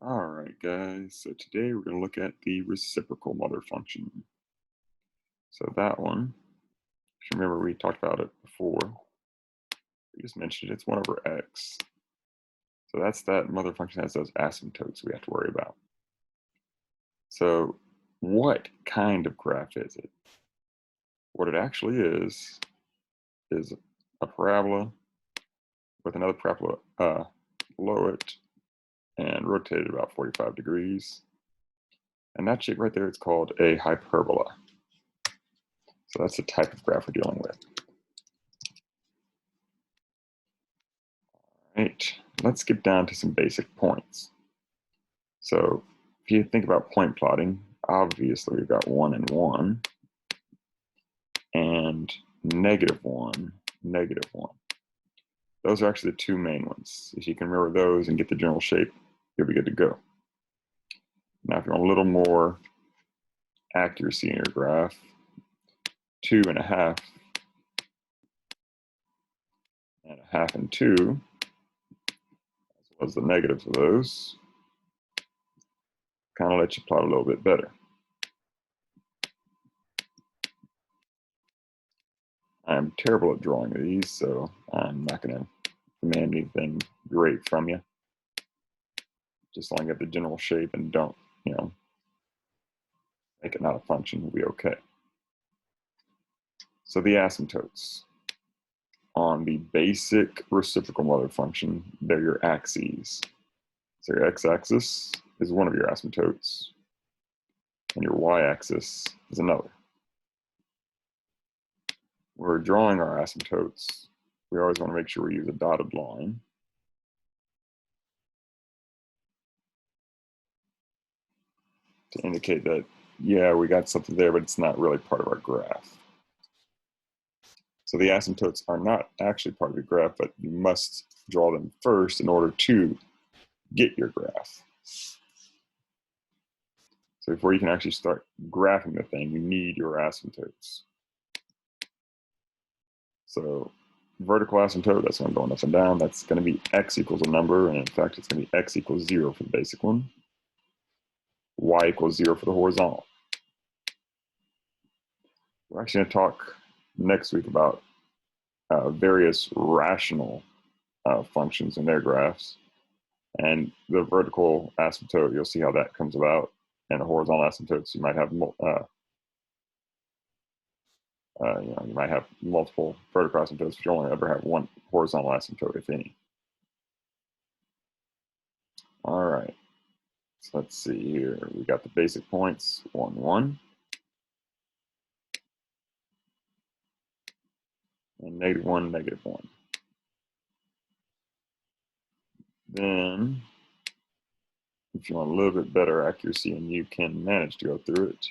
All right, guys. So today we're going to look at the reciprocal mother function. So that one, if you remember, we talked about it before. We just mentioned it's 1 over x. So that's that mother function has those asymptotes we have to worry about. So what kind of graph is it? What it actually is a parabola with another parabola below it and rotated about 45 degrees. And that shape right there is called a hyperbola. So that's the type of graph we're dealing with. Right, let's get down to some basic points. So if you think about point plotting, obviously we've got 1 and 1 and -1, -1. Those are actually the two main ones. If you can remember those and get the general shape, you'll be good to go. Now if you want a little more accuracy in your graph, 2.5 and 1/2 and 2, as well as the negatives of those, kind of let you plot a little bit better. I'm terrible at drawing these, so I'm not going to demand anything great from you. Just long as you get the general shape and don't, make it not a function, will be okay. So the asymptotes. On the basic reciprocal mother function, they're your axes. So your x-axis is one of your asymptotes, and your y-axis is another. When we're drawing our asymptotes, we always want to make sure we use a dotted line. To indicate that, yeah, we got something there, but it's not really part of our graph. So the asymptotes are not actually part of your graph, but you must draw them first in order to get your graph. So before you can actually start graphing the thing, you need your asymptotes. So vertical asymptote, that's when I'm going up and down, that's going to be x equals a number, and in fact it's going to be x equals 0 for the basic one, y equals 0 for the horizontal. We're actually going to talk next week about various rational functions in their graphs, and the vertical asymptote, you'll see how that comes about, and the horizontal asymptotes, you might have you might have multiple vertical asymptotes, but you only ever have one horizontal asymptote, if any. All right, so let's see here. We got the basic points, 1, 1, and -1, -1. Then, if you want a little bit better accuracy and you can manage to go through it,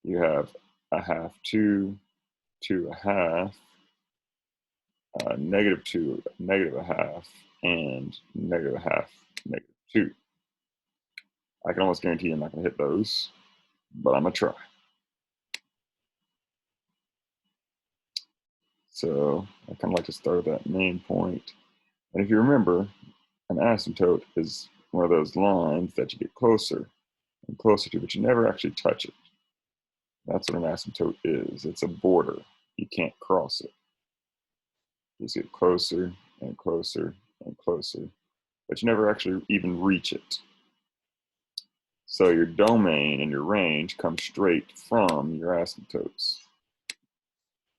you have 1/2, 2, 2.5, -2, -1/2, and -1/2, -2. I can almost guarantee I'm not going to hit those, but I'm going to try. So I kind of like to start at that main point. And if you remember, an asymptote is one of those lines that you get closer and closer to, but you never actually touch it. That's what an asymptote is. It's a border. You can't cross it. You just get closer and closer and closer, but you never actually even reach it. So your domain and your range come straight from your asymptotes.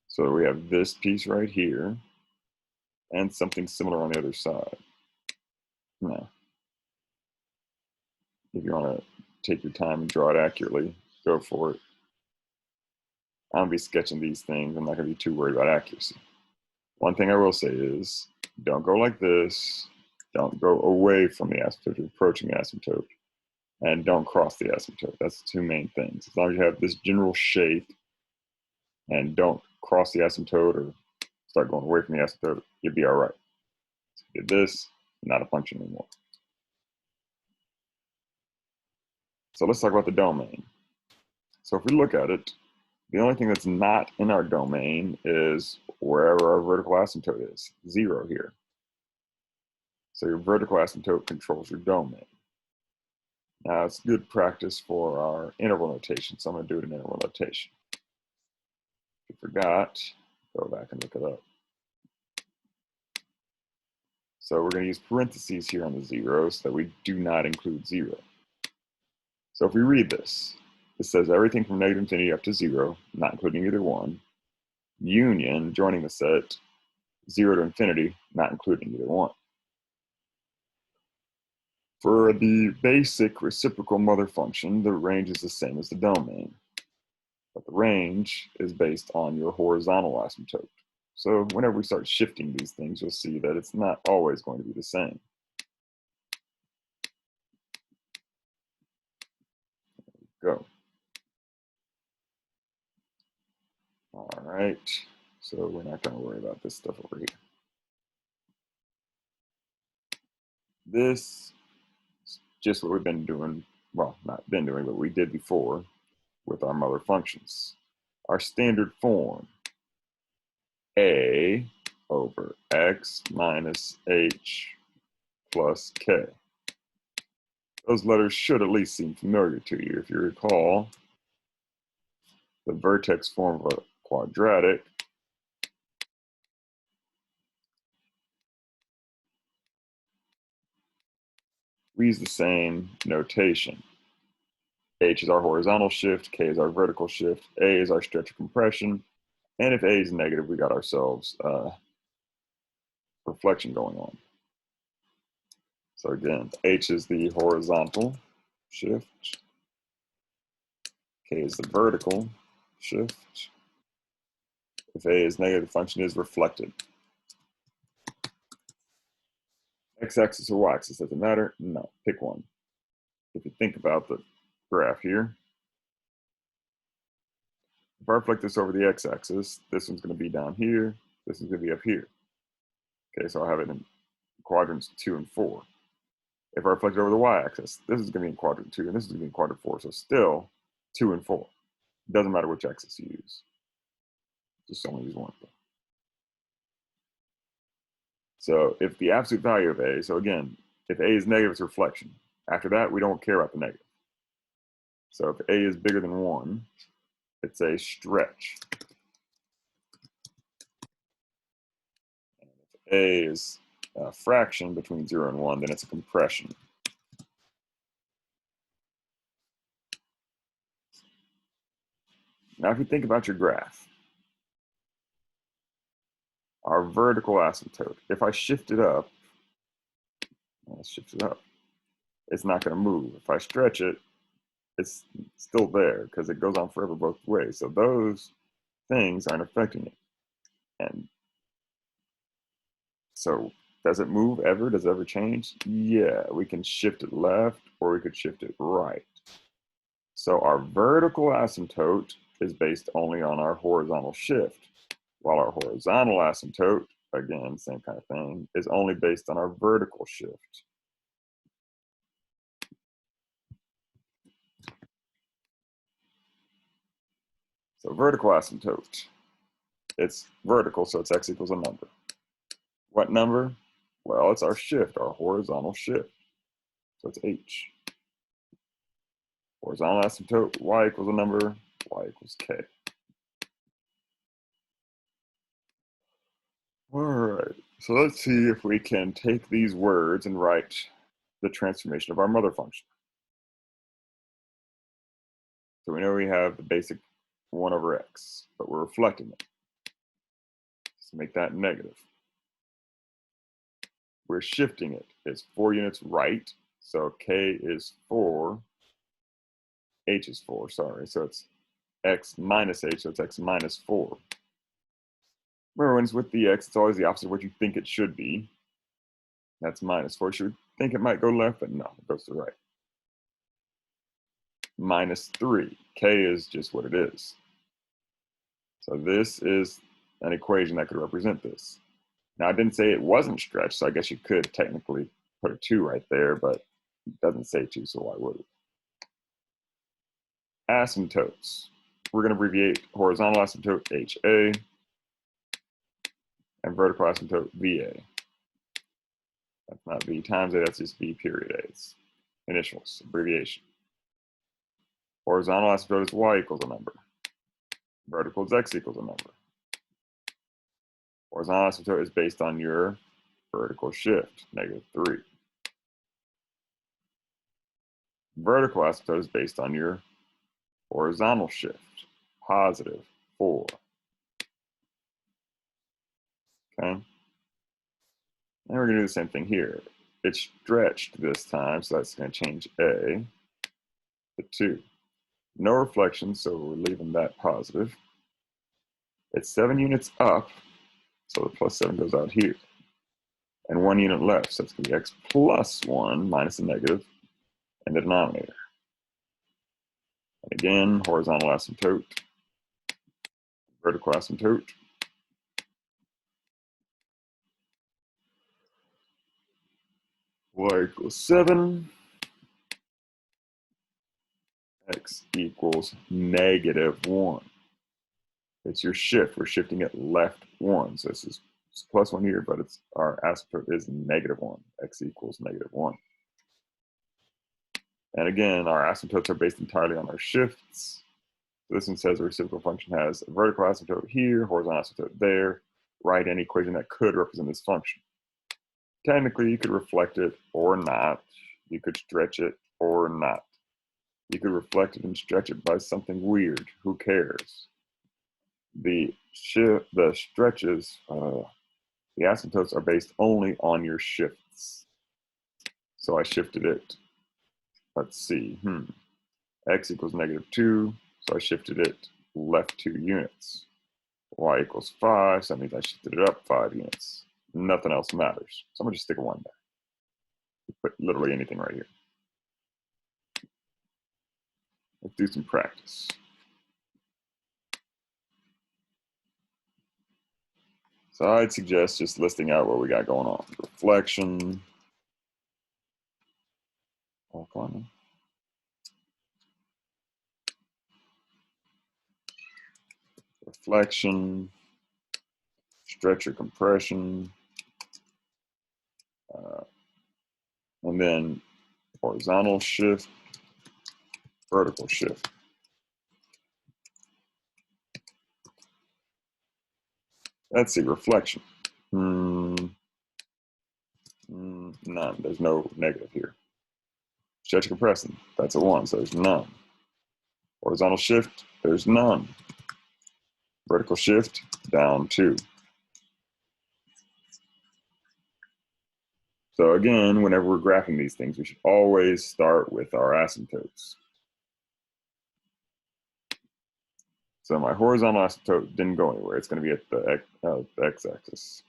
So we have this piece right here and something similar on the other side. Now, if you want to take your time and draw it accurately, go for it. I'm going to be sketching these things. I'm not going to be too worried about accuracy. One thing I will say is don't go like this. Don't go away from the asymptote. You're approaching the asymptote. And don't cross the asymptote. That's the two main things. As long as you have this general shape and don't cross the asymptote or start going away from the asymptote, you'll be all right. So if you did this, not a function anymore. So let's talk about the domain. So if we look at it, the only thing that's not in our domain is wherever our vertical asymptote is, 0 here. So your vertical asymptote controls your domain. Now it's good practice for our interval notation, so I'm going to do it in interval notation. If you forgot, go back and look it up. So we're going to use parentheses here on the 0 so that we do not include 0. So if we read this, it says everything from negative infinity up to 0, not including either one, union, joining the set, 0 to infinity, not including either one. For the basic reciprocal mother function, the range is the same as the domain, but the range is based on your horizontal asymptote. So whenever we start shifting these things, you'll see that it's not always going to be the same. Go. All right, so we're not going to worry about this stuff over here. This is just what we've been doing, well, not been doing, but we did before with our mother functions. Our standard form, a over x minus h plus k. Those letters should at least seem familiar to you. If you recall, the vertex form of a quadratic we use the same notation. H is our horizontal shift, K is our vertical shift, A is our stretch of compression, and if A is negative, we got ourselves reflection going on. So again, H is the horizontal shift, K is the vertical shift. If A is negative, the function is reflected. X-axis or y-axis, doesn't matter? No, pick one. If you think about the graph here, if I reflect this over the x-axis, this one's going to be down here, this is going to be up here. Okay, so I'll have it in quadrants 2 and 4. If I reflect it over the y-axis, this is going to be in quadrant 2, and this is going to be in quadrant 4, so still 2 and 4. It doesn't matter which axis you use. Just only use one. So if the absolute value of A, so again, if A is negative, it's reflection. After that, we don't care about the negative. So if A is bigger than 1, it's a stretch. And if A is a fraction between 0 and 1, then it's a compression. Now if you think about your graph, our vertical asymptote, if I shift it up, let's shift it up, it's not going to move. If I stretch it, it's still there because it goes on forever both ways. So those things aren't affecting it. And so does it move ever? Does it ever change? Yeah, we can shift it left or we could shift it right. So our vertical asymptote is based only on our horizontal shift, while our horizontal asymptote, again, same kind of thing, is only based on our vertical shift. So vertical asymptote, it's vertical, so it's x equals a number. What number? Well, it's our shift, our horizontal shift. So it's h. Horizontal asymptote, y equals a number, y equals k. All right, so let's see if we can take these words and write the transformation of our mother function. So we know we have the basic 1 over x, but we're reflecting it. So make that negative. We're shifting it. It's 4 units right, so k is 4, h is 4, sorry. So it's x minus h, so it's x minus 4. Remember, when it's with the x, it's always the opposite of what you think it should be. That's minus 4. You should think it might go left, but no, it goes to the right. Minus 3. K is just what it is. So this is an equation that could represent this. Now, I didn't say it wasn't stretched, so I guess you could technically put a 2 right there, but it doesn't say 2, so why would it? Asymptotes. We're going to abbreviate horizontal asymptote HA and vertical asymptote VA. That's not V times A, that's just V period A. initials, abbreviation. Horizontal asymptote is y equals a number. Vertical is x equals a number. Horizontal asymptote is based on your vertical shift, -3. Vertical asymptote is based on your horizontal shift, +4. Okay? And we're going to do the same thing here. It's stretched this time, so that's going to change A to 2. No reflection, so we're leaving that positive. It's 7 units up, so the +7 goes out here. And 1 unit left, so it's going to be x plus 1 minus the negative in the denominator. And again, horizontal asymptote, vertical asymptote. Y equals 7. X equals -1. It's your shift. We're shifting it left 1. So this is +1 here, but it's our asymptote is -1. X equals -1. And again, our asymptotes are based entirely on our shifts. So this one says a reciprocal function has a vertical asymptote here, horizontal asymptote there. Write any equation that could represent this function. Technically, you could reflect it or not. You could stretch it or not. You could reflect it and stretch it by something weird. Who cares? The stretches, the asymptotes are based only on your shifts. So I shifted it. Let's see. X equals -2. So I shifted it left 2 units. Y equals 5. So that means I shifted it up 5 units. Nothing else matters. So I'm going to just stick a 1 there. Put literally anything right here. Let's do some practice. So I'd suggest just listing out what we got going on. Reflection. Oh, come on. Reflection. Stretch or compression. And then horizontal shift, vertical shift. Let's see, reflection. None. There's no negative here. Stretch compressing, that's a 1, so there's none. Horizontal shift, there's none. Vertical shift, down 2. So again, whenever we're graphing these things, we should always start with our asymptotes. So my horizontal asymptote didn't go anywhere. It's going to be at the x-axis.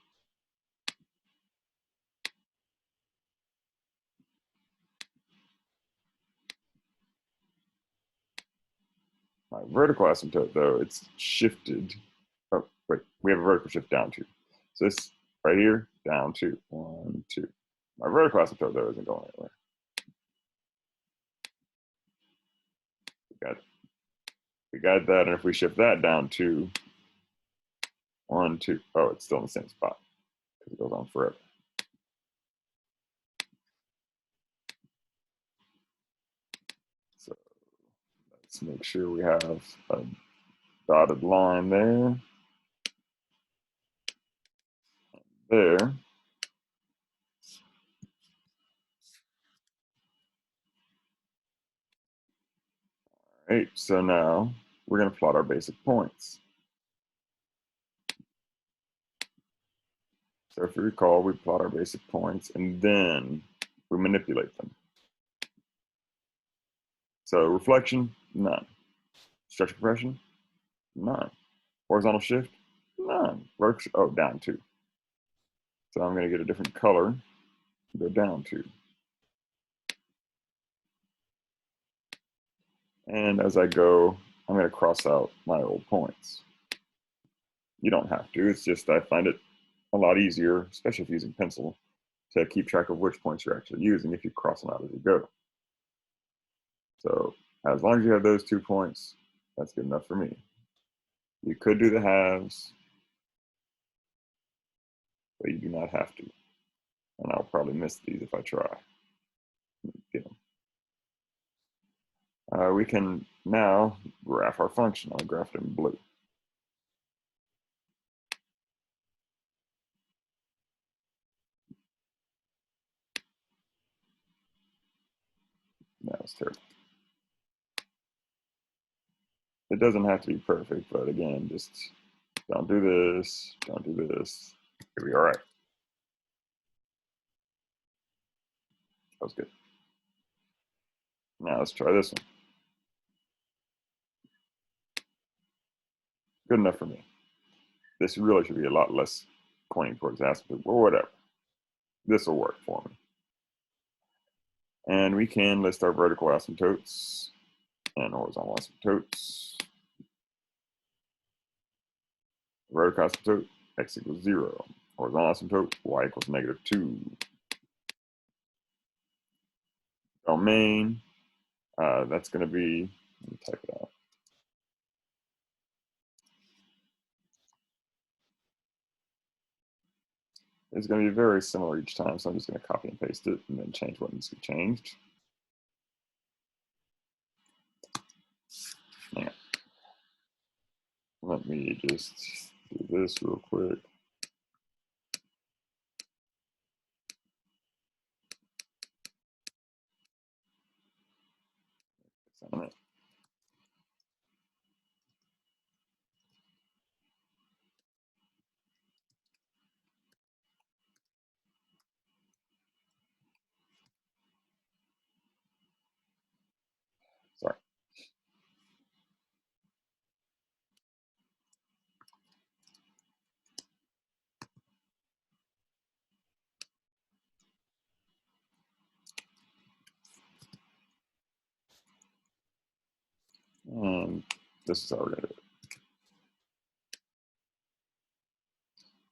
My vertical asymptote, though, it's shifted. Oh, wait, we have a vertical shift down 2. So this right here, down 2. 1, 2. My vertical asymptote, though, isn't going anywhere. We got that, and if we shift that down 2, 1, 2. Oh, it's still in the same spot because it goes on forever. So let's make sure we have a dotted line there. There. All right, so now we're going to plot our basic points. So if you recall, we plot our basic points and then we manipulate them. So reflection, none. Stretch compression, none. Horizontal shift, none. Oh, down 2. So I'm going to get a different color, go down 2. And as I go, I'm going to cross out my old points. You don't have to, it's just I find it a lot easier, especially if you're using pencil, to keep track of which points you're actually using if you cross them out as you go. So as long as you have those 2 points, that's good enough for me. You could do the halves, but you do not have to. And I'll probably miss these if I try. Get them. We can now graph our function. I'll graph it in blue. That was terrible. It doesn't have to be perfect, but again, just don't do this, don't do this. It'll be all right. That was good. Now let's try this one. Good enough for me. This really should be a lot less pointing towards asymptote, or whatever. This will work for me. And we can list our vertical asymptotes and horizontal asymptotes. Vertical asymptote, x equals 0. Horizontal asymptote, y equals -2. Domain, that's going to be, let me type it out. It's going to be very similar each time, so I'm just going to copy and paste it and then change what needs to be changed. Yeah. Let me just do this real quick. Sorry. And this is how we're going to do it.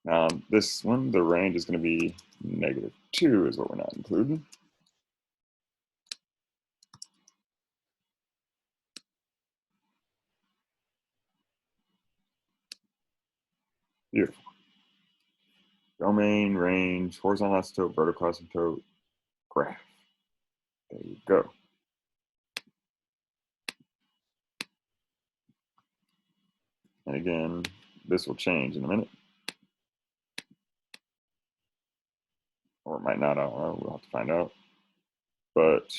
Now, this one, the range is going to be -2 is what we're not including. Beautiful. Domain, range, horizontal asymptote, vertical asymptote, graph. There you go. And again, this will change in a minute. Or it might not, I don't know, we'll have to find out. But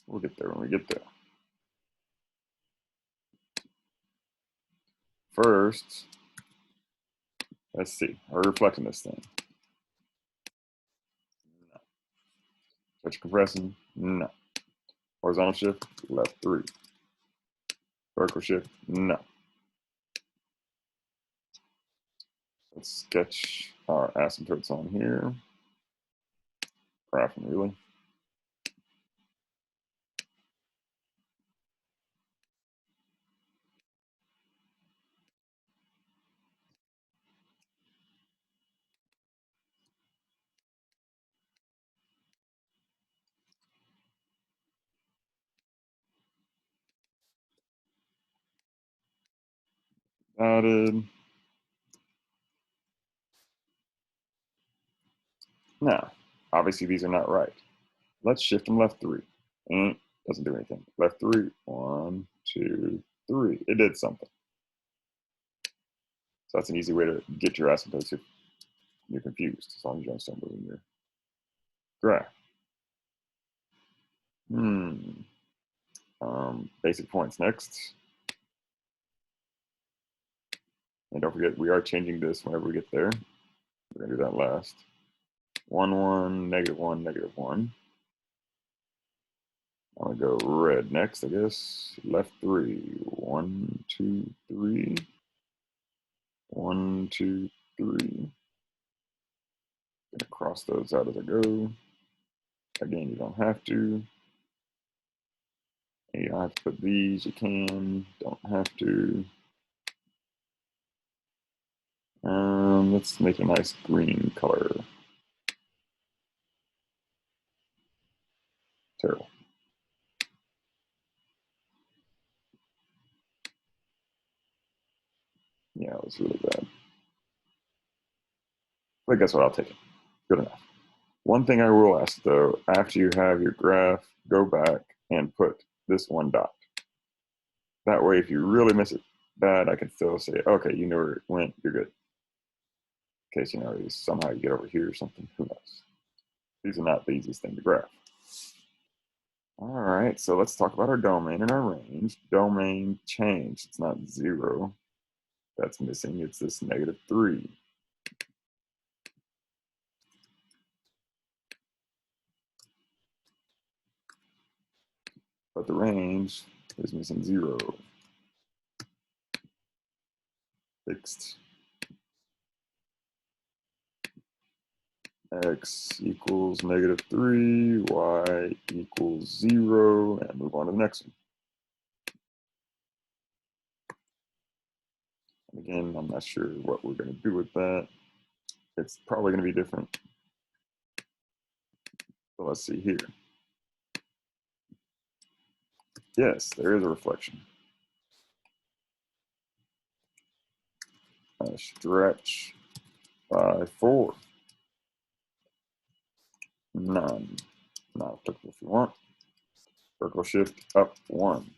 we'll get there when we get there. First, let's see, are we reflecting this thing? No. Stretch compressing? No. Horizontal shift, left 3. Vertical shift? No. Let's sketch our asymptotes on here. Graphing, really. Added. Now, obviously these are not right. Let's shift them left 3. Doesn't do anything. Left 3. 1, 2, 3. It did something. So that's an easy way to get your asymptotes if you're confused, as long as you understand what's in your graph. Basic points next. And don't forget, we are changing this whenever we get there. We're going to do that last. 1, 1, -1, -1. I'm going to go red next, I guess. Left 3. 1, 2, 3. 1, 2, 3. Gonna cross those out as I go. Again, you don't have to. You don't have to put these, you can. Don't have to. Let's make a nice green color. Terrible. Yeah, it was really bad. But guess what? I'll take it. Good enough. One thing I will ask though, after you have your graph, go back and put this one dot. That way, if you really miss it bad, I can still say, okay, you know where it went, you're good. In case, somehow you get over here or something, who knows? These are not the easiest thing to graph. All right, so let's talk about our domain and our range. Domain change, it's not 0. That's missing, it's this -3. But the range is missing 0. Fixed. X equals -3, y equals 0, and move on to the next one. And again, I'm not sure what we're going to do with that. It's probably going to be different. So let's see here. Yes, there is a reflection. Stretch by 4. None. Not applicable if you want. Vertical shift up 1.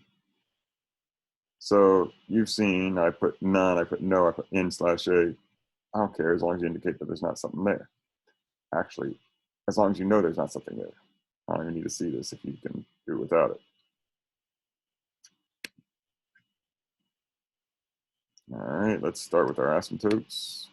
So you've seen I put none, I put no, I put n/a. I don't care as long as you indicate that there's not something there. Actually, as long as you know there's not something there. I don't even need to see this if you can do without it. All right, let's start with our asymptotes.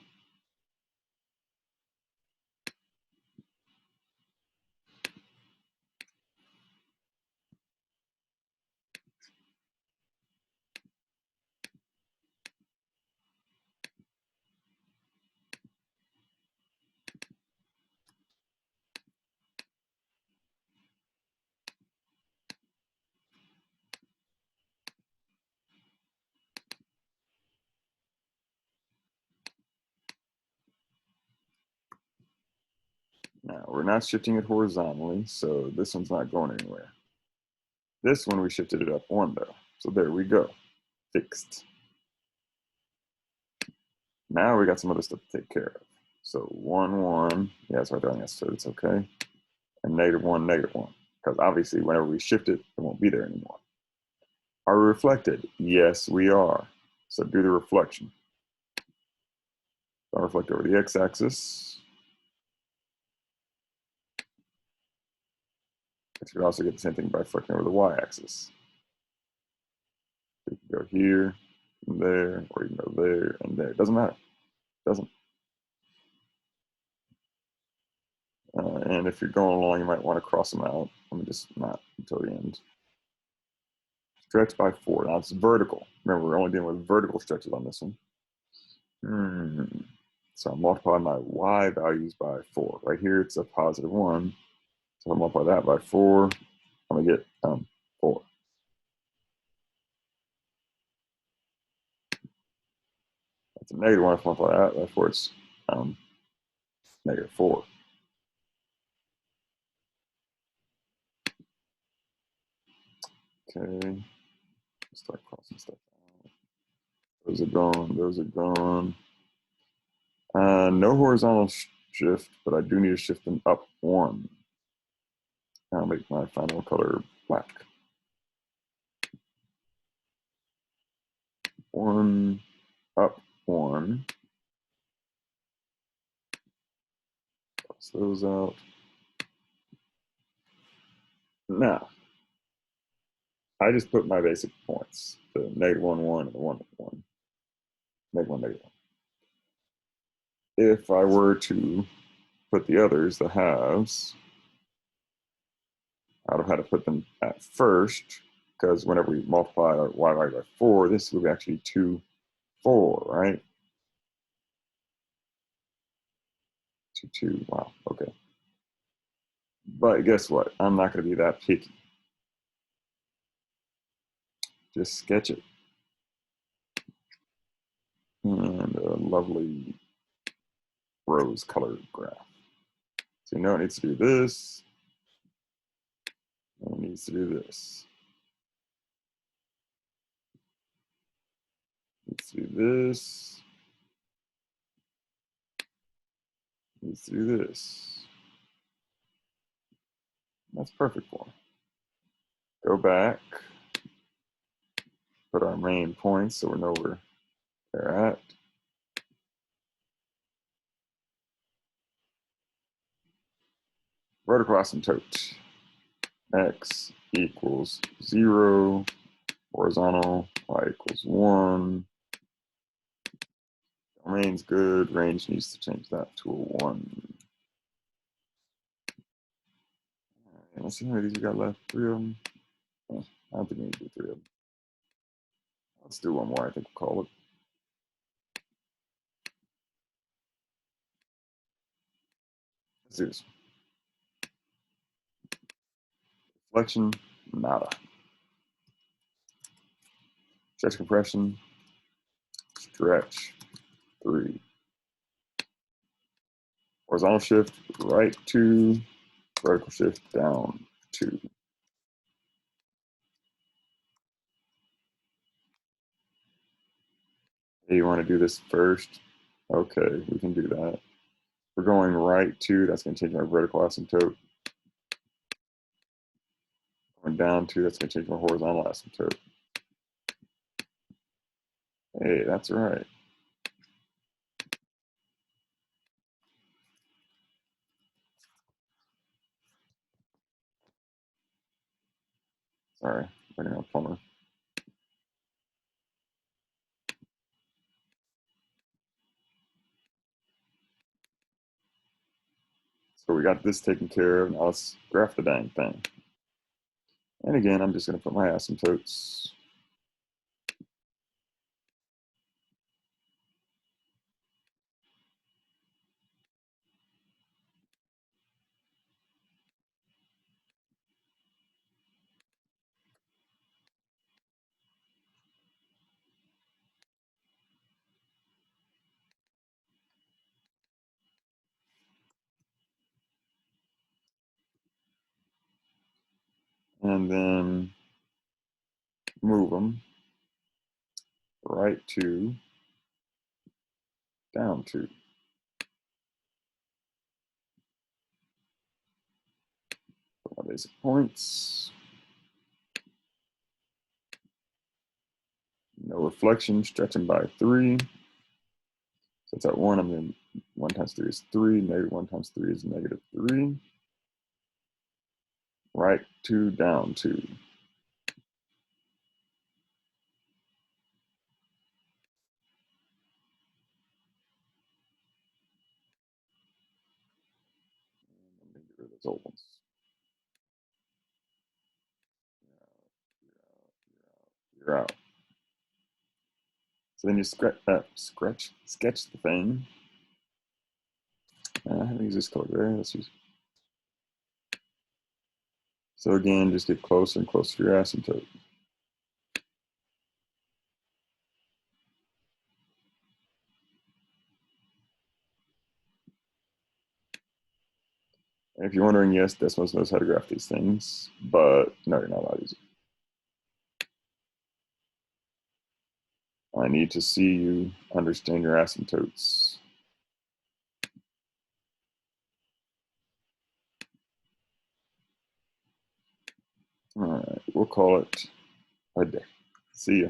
Now, we're not shifting it horizontally, so this one's not going anywhere. This one, we shifted it up 1, though. So there we go. Fixed. Now we got some other stuff to take care of. So 1, 1. Yeah, it's right there on the so it's okay. And -1, -1. Because obviously, whenever we shift it, it won't be there anymore. Are we reflected? Yes, we are. So do the reflection. I'll reflect over the x-axis. But you could also get the same thing by reflecting over the y-axis. You can go here, and there, or you can go there and there. It doesn't matter. It doesn't. And if you're going along, you might want to cross them out. Let me just not until the end. Stretch by 4. Now it's vertical. Remember, we're only dealing with vertical stretches on this one. So I'll multiply my y values by 4. Right here, it's a +1. So I'll multiply that by 4. I'm going to get 4. That's a -1. If I multiply that by 4, it's -4. Okay. Start crossing stuff out. Those are gone. Those are gone. No horizontal shift, but I do need to shift them up 1. I'll make my final color black. 1, up 1. Cross those out. Now, I just put my basic points, the -1, 1, and the 1, 1. -1, -1. If I were to put the others, the halves, I would have had to put them at first, because whenever we multiply our y value by 4, this would be actually 2, 4, right? 2, 2, wow, okay. But guess what? I'm not going to be that picky. Just sketch it. And a lovely rose colored graph. So you know it needs to do this, and it needs to do this. It needs to do this. Let's do this. That's perfect for them. Go back, put our main points so we know where they're at. Vertical asymptote. X equals 0, horizontal, y equals 1. Domain's good, range needs to change that to a 1. Right, let's see how many of these we got left. 3 of them. I don't think we need to do 3 of them. Let's do one more, I think we'll call it. Let's do this. Flexion, nada. Stretch compression, stretch, 3. Horizontal shift, right 2. Vertical shift, down 2. Hey, you want to do this first? Okay, we can do that. We're going right 2. That's going to change my vertical asymptote. Going down 2. That's going to change my horizontal asymptote. Hey, that's right. Sorry, bringing up plumber. So we got this taken care of. Now let's graph the dang thing. And again, I'm just going to put my asymptotes. And then move them right 2, down 2. Put my basic points. No reflection, stretching by 3. So it's at 1. I'm going 1 times 3 is 3. Negative 1 times 3 is negative 3. Right 2, down 2. Let me get rid of those old ones. You're out. So then you sketch the thing. How do you use this color there? Let's use. So again, just get closer and closer to your asymptote. And if you're wondering, yes, Desmos knows how to graph these things, but no, you're not allowed to use it. I need to see you understand your asymptotes. All right, we'll call it a day. See ya.